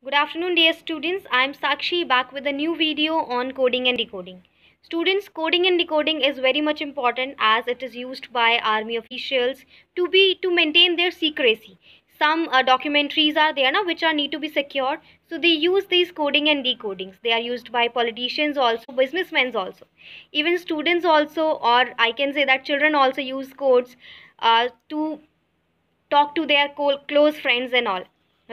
Good afternoon, dear students. I am Sakshi back with a new video on coding and decoding. Students, coding and decoding is very much important as it is used by army officials to maintain their secrecy. Some documentaries are there now which are need to be secured, so they use these coding and decodings. They are used by politicians also, businessmen also, even students also, or I can say that children also use codes to talk to their close friends and all,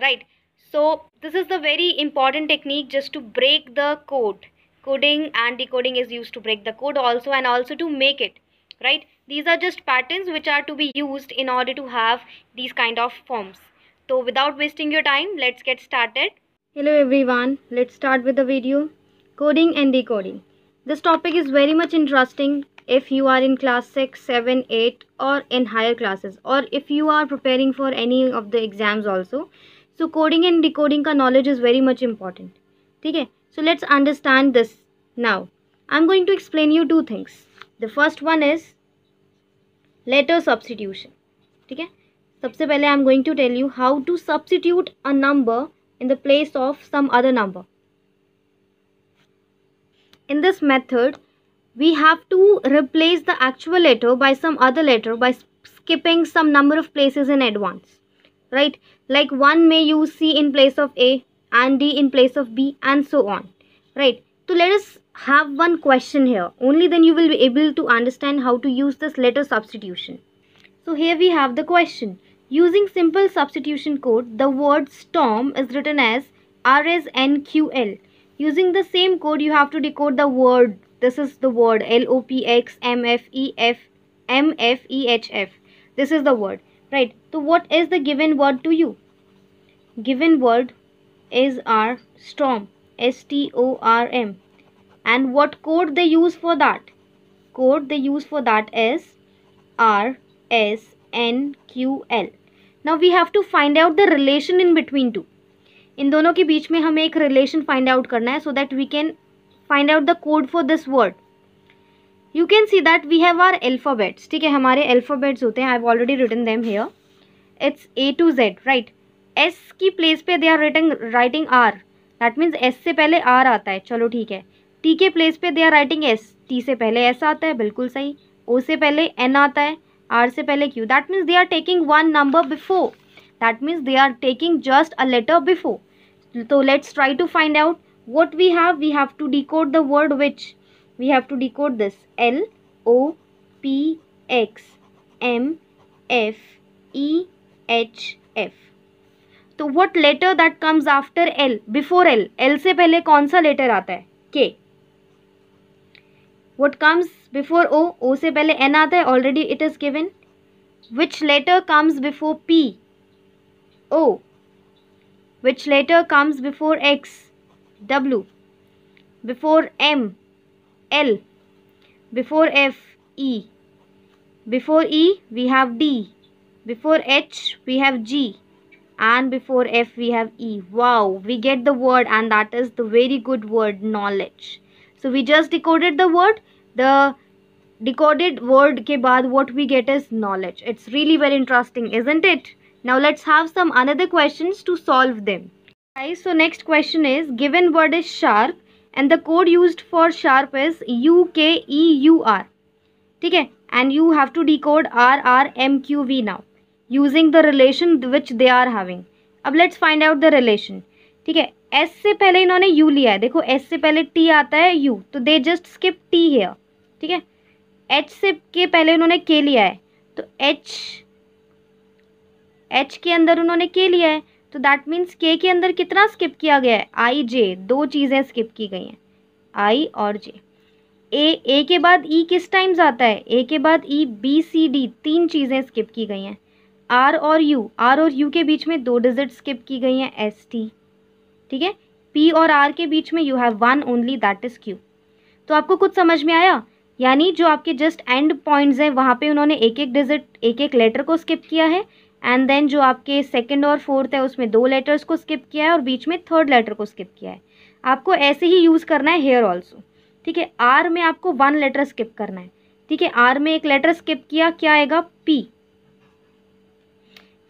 right? So this is the very important technique just to break the code. Coding and decoding is used to break the code also, and also to make it right. These are just patterns which are to be used in order to have these kind of forms. So without wasting your time, let's get started. Hello everyone, let's start with the video. Coding and decoding. This topic is very much interesting if you are in class 6, 7, 8 or in higher classes, or if you are preparing for any of the exams also. So coding and decoding ka knowledge is very much important. Okay, so let's understand this now. I'm going to explain you two things. The first one is letter substitution. Okay, सबसे पहले I'm going to tell you how to substitute a number in the place of some other number. In this method, we have to replace the actual letter by some other letter by skipping some number of places in advance, right? Like 1 may use C in place of A and D in place of B and so on, right? So let us have one question here. Only then you will be able to understand how to use this letter substitution. So here we have the question. Using simple substitution code, the word storm is written as RSNQL. Using the same code, you have to decode the word. This is the word LOPXMFEHF. This is the word, right? So what is the given word to you? Given word is our storm, STORM. And what code they use for that? Code they use for that is RSNQL. Now we have to find out the relation in between two. इन दोनों के बीच में हमें एक relation find out करना है so that we can find out the code for this word. You can see that we have our alphabets. ठीक है, हमारे अल्फ़ाबेट्स होते हैं. I have already written them here. It's A to Z, right. S की place पे they are writing R. That means S से पहले are आता है. चलो ठीक है. टी के प्लेस पे they are writing S. T से पहले एस आता है, बिल्कुल सही. ओ से पहले एन आता है, आर से पहले Q. That means they are taking one number before. That means they are taking just a letter before. So let's try to find out what we have. We have to decode the word which. We have to decode this LOPXMFEHF. तो what letter that comes after L? Before L. L से पहले कौन सा letter आता है? K. What comes before O? O से पहले N आता है. Already it is given. Which letter comes before P? O. Which letter comes before X? W. Before M? L. Before F? E. Before E we have D. Before H we have G. And before F we have E. Wow, we get the word, and that is the very good word, knowledge. So we just decoded the word. The decoded word के बाद what we get is knowledge. It's really very interesting, isn't it? Now let's have some another questions to solve them. Guys, so next question is, given word is sharp and the code used for sharp is UKEUR. ठीक है, and you have to decode RRMQV now using the relation which they are having. अब let's find out the relation. ठीक है, S से पहले इन्होंने U लिया है. देखो S से पहले T आता है U, तो they just skip T here. ठीक है, H से के पहले उन्होंने K लिया है, तो H के अंदर उन्होंने K लिया है, तो दैट मीन्स K के अंदर कितना स्किप किया गया है? I J. दो चीज़ें स्किप की गई हैं, I और J. A के बाद E किस टाइम्स आता है? A के बाद E, B, C, D तीन चीज़ें स्किप की गई हैं. R और U के बीच में दो डिजिट स्किप की गई हैं, S T. ठीक है, P और R के बीच में you have one only, that is Q. तो आपको कुछ समझ में आया? यानी जो आपके जस्ट एंड पॉइंट्स हैं वहाँ पे उन्होंने एक एक डिजिट, एक एक लेटर को स्किप किया है. एंड देन जो आपके सेकंड और फोर्थ है उसमें दो लेटर्स को स्किप किया है और बीच में थर्ड लेटर को स्किप किया है. आपको ऐसे ही यूज़ करना है हेयर ऑल्सो. ठीक है, आर में आपको वन लेटर स्किप करना है. ठीक है, आर में एक लेटर स्किप किया, क्या आएगा? पी.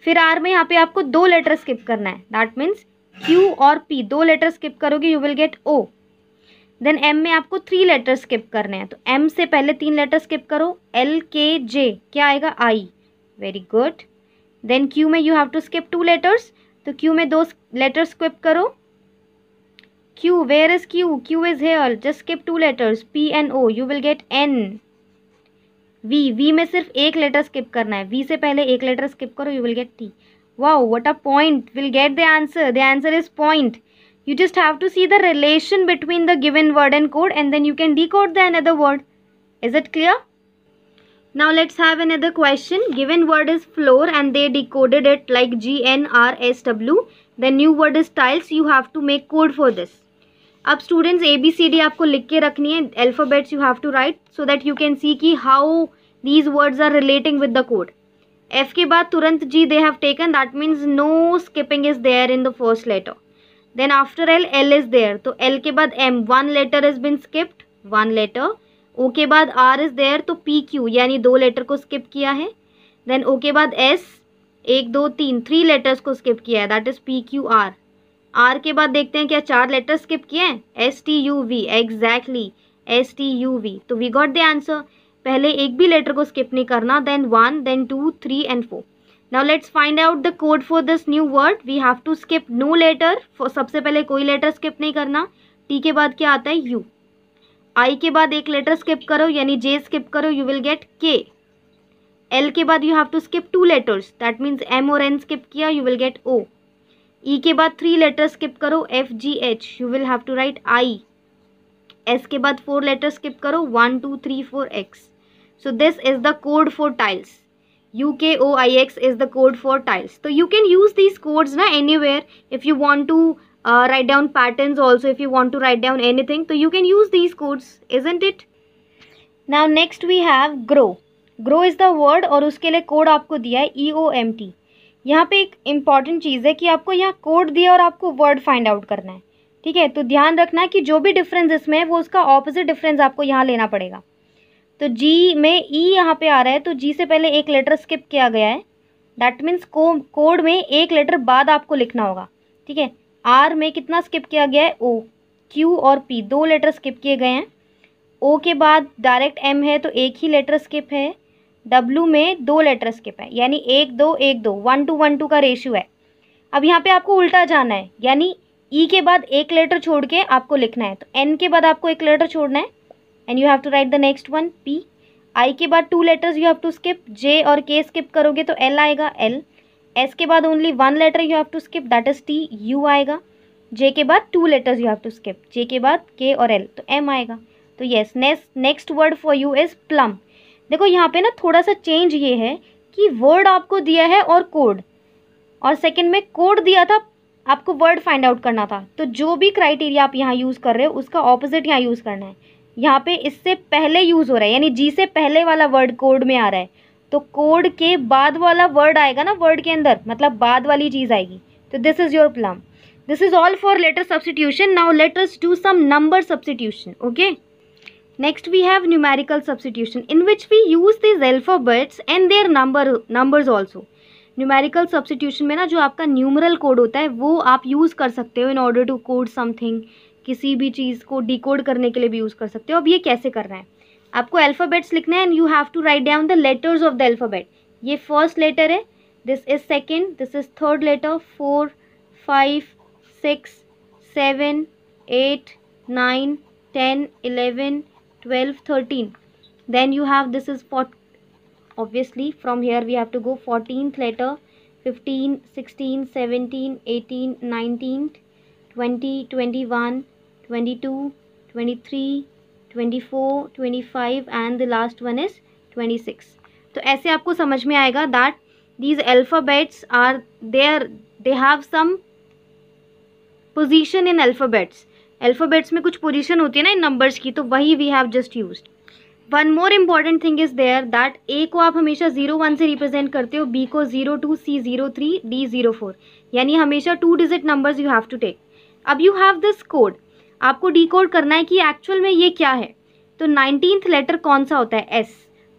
फिर आर में यहाँ पे आपको दो लेटर स्किप करना है, दैट मीन्स Q और P 2 लेटर स्किप करोगे you will get O। Then M में आपको 3 लेटर स्किप करने हैं, तो M से पहले 3 लेटर स्किप करो, L K J क्या आएगा I। Very good. Then Q में you have to skip 2 letters, तो Q में 2 लेटर स्किप करो। Q, where is Q? Q is here, just skip 2 letters P and O, you will get N। V में सिर्फ एक letter skip करना है, V से पहले एक लेटर स्किप करो, you will gate T। Wow, what a point, will get the answer is point. You just have to see the relation between the given word and code, and then you can decode the another word. Is it clear? Now let's have another question. Given word is floor and they decoded it like GNRSW. The new word is tiles. You have to make code for this. अब students ABCD आपको लिख के रखनी है. Alphabets you have to write so that you can see कि how these words are relating with the code. F के बाद तुरंत G they have taken. That means no skipping is there in the first letter. Then after L is there, तो L के बाद M, 1 letter has been skipped, 1 letter. O के बाद R is there, तो PQ यानी 2 letter को skip किया है. Then O के बाद S, 1 2 3 3 लेटर्स को स्किप किया है, दैट इज PQR. R के बाद देखते हैं क्या 4 लेटर स्किप किए हैं, STUV, एग्जैक्टली STUV. तो वी गॉट द आंसर. पहले एक भी लेटर को स्किप नहीं करना, then 1 then 2 3 and 4. Now let's find out the code for this new word. We have to skip no letter. सबसे पहले कोई लेटर स्किप नहीं करना. T के बाद क्या आता है U. I के बाद एक लेटर स्किप करो यानी J स्किप करो, you will get K. L के बाद you have to skip 2 letters. That means M और N स्किप किया, you will get O. E के बाद 3 लेटर स्किप करो, F G H, you will have to write I. S के बाद 4 letter skip करो, 1 2 3 4 X. So this is the code for tiles. UKOIX is the code for tiles. So you can use these codes na anywhere. If you want to write down patterns also, if you want to write down anything, so you can use these codes, isn't it? Now next we have grow. Grow is the word और उसके लिए code आपको दिया है EOMT. यहाँ पे एक important चीज़ है कि आपको यहाँ कोड दिया और आपको वर्ड फाइंड आउट करना है. ठीक है, तो ध्यान रखना है कि जो भी डिफरेंस इसमें है वो उसका ऑपोजिट डिफरेंस आपको यहाँ लेना पड़ेगा. तो G में E यहाँ पे आ रहा है, तो G से पहले एक लेटर स्किप किया गया है, दैट मीन्स कोड में एक लेटर बाद आपको लिखना होगा. ठीक है, R में कितना स्किप किया गया है, O. Q और P 2 लेटर स्किप किए गए हैं. O के बाद डायरेक्ट M है तो एक ही लेटर स्किप है. W में 2 लेटर स्किप है यानी 1 2 1 2, 1 to 1 2 का रेशियो है. अब यहाँ पे आपको उल्टा जाना है यानी E के बाद एक लेटर छोड़ के आपको लिखना है, तो N के बाद आपको एक लेटर छोड़ना है and you have to write the next one P. I के बाद 2 letters you have to skip, J और K skip करोगे तो L आएगा L. S के बाद only 1 letter you have to skip, that is T, U आएगा. J के बाद 2 letters you have to skip, J के बाद K और L, तो M आएगा. तो yes, next word for you is plum. देखो यहाँ पे ना थोड़ा सा चेंज ये है कि वर्ड आपको दिया है और कोड, और सेकंड में कोड दिया था, आपको वर्ड फाइंड आउट करना था. तो जो भी क्राइटेरिया आप यहाँ यूज़ कर रहे हो उसका ऑपोजिट यहाँ यूज़ करना है. यहाँ पे इससे पहले यूज़ हो रहा है यानी जी से पहले वाला वर्ड कोड में आ रहा है, तो कोड के बाद वाला वर्ड आएगा ना वर्ड के अंदर, मतलब बाद वाली चीज़ आएगी. तो this is your plum. This is all for letter substitution. Now let us do some number substitution. Okay, next we have numerical substitution in which we use this alphabets and their numbers also. Numerical substitution में ना जो आपका numeral code होता है वो आप use कर सकते हो in order to code something. किसी भी चीज़ को डिकोड करने के लिए भी यूज़ कर सकते हो. अब ये कैसे करना है, आपको अल्फ़ाबेट्स लिखना है and you have to write down the letters of the alphabet. ये फर्स्ट लेटर है, this is second, this is third letter, 4 5 6 7 8 9 10 11 12 13. Then you have, this is obviously from here we have to go 14th letter, 15 16 17 18 19 20 21 22 23 24 25 and the last one is 26. तो ऐसे आपको समझ में आएगा that these alphabets are there, they have some position in alphabets. Alphabets में कुछ position होती है ना इन numbers की, तो वही we have just used. One more important thing is there that A को आप हमेशा 01 से represent करते हो, B को 02, C 03, D 04, यानी हमेशा 2 digit numbers you have to take. अब you have this code, आपको डिकोड करना है कि एक्चुअल में ये क्या है. तो 19th लेटर कौन सा होता है, S,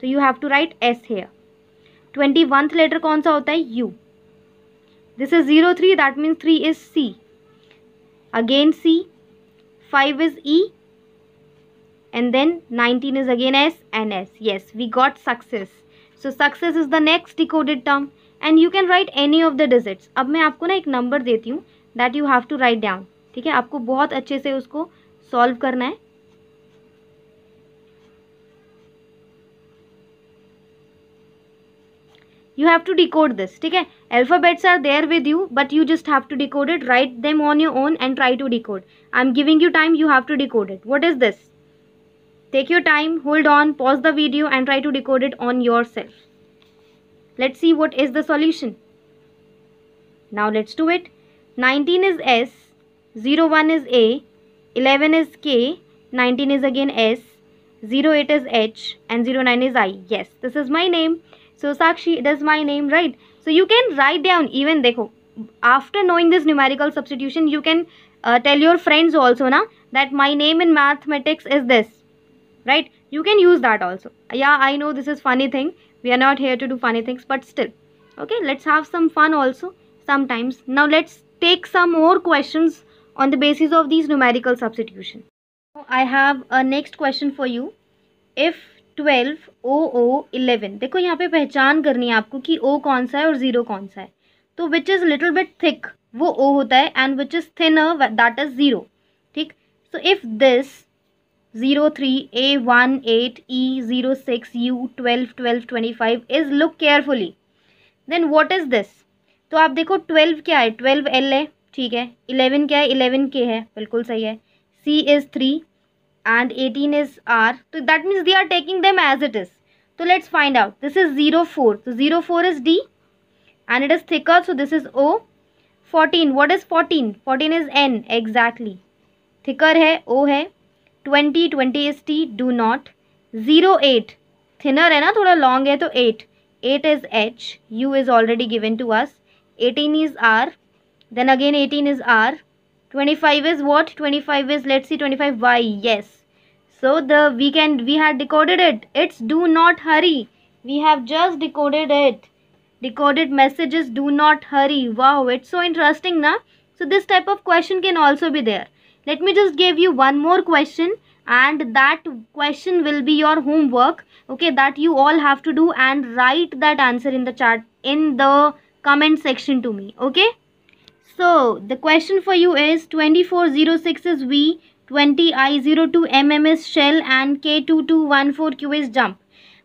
तो you have to write S here. 21th letter कौन सा होता है, U. This is 03, that means 3 is C. again C, 5 is E, and then 19 is again S and S. Yes, we got success. So success is the next decoded term and you can write any of the digits. अब मैं आपको ना एक number देती हूँ that you have to write down. ठीक है, आपको बहुत अच्छे से उसको सॉल्व करना है. You have to decode this. ठीक है, alphabets are there with you but you just have to decode it. Write them on your own and try to decode. I'm giving you time, you have to decode it. What is this? Take your time, hold on, pause the video and try to decode it on yourself. Let's see what is the solution. Now let's do it. 19 is S, 01 is A, 11 is K, 19 is again S, 08 is H and 09 is I. Yes, this is my name. So Sakshi, it is my name, right? So you can write down even, dekho, after knowing this numerical substitution, you can tell your friends also na that my name in mathematics is this. Right, you can use that also. Yeah, I know this is funny thing, we are not here to do funny things, but still, okay, let's have some fun also sometimes. Now let's take some more questions on the basis of these numerical substitution. I have a next question for you. If 12 O 11, देखो यहाँ पे पहचान करनी है आपको कि O कौन सा है और 0 कौन सा है. तो which is little bit thick वो O होता है and which is thinner that is 0. ठीक, so if this 03 A1 8 E06 U12 12 25 is, look carefully, then what is this? तो आप देखो 12 क्या है, 12 L है, ठीक है. 11 क्या है, 11 K है, बिल्कुल सही है. C is 3 and 18 is R. So that means they are taking them as it is. So let's find out. This is 04. So 04 is D and it is thicker. So this is O. 14. What is 14? 14 is N. Exactly. Thicker है, O है. 20 is T. Do not. 08. Thinner है ना, थोड़ा long है तो 8. 8 is H. U is already given to us. 18 is R. Then again 18 is R. 25 is what? 25 is, let's see, 25 Y. Yes. So we had decoded it. It's do not hurry. We have just decoded it. Decoded messages, do not hurry. Wow, it's so interesting, na? So this type of question can also be there. Let me just give you one more question and that question will be your homework. Okay, that you all have to do and write that answer in the chat, in the comment section to me. Okay. So the question for you is 2406 is V, 20I02 MM is shell and K2214Q is jump.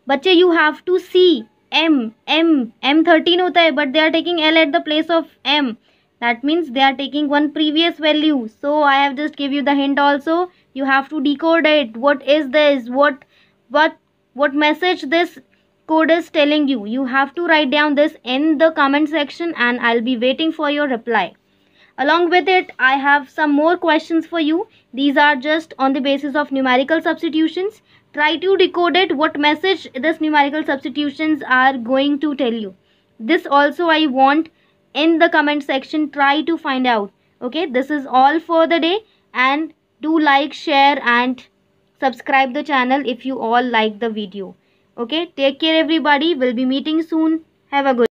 बच्चे you have to see M 13 होता है but they are taking L at the place of M. That means they are taking one previous value. So I have just give you the hint also. You have to decode it. What is this? What message this code is telling you? You have to write down this in the comment section and I'll be waiting for your reply. Along with it, I have some more questions for you. These are just on the basis of numerical substitutions. Try to decode it, what message this numerical substitutions are going to tell you. This also I want in the comment section. Try to find out. Okay, this is all for the day and do like, share and subscribe the channel if you all like the video. Okay, take care everybody. We'll be meeting soon. Have a good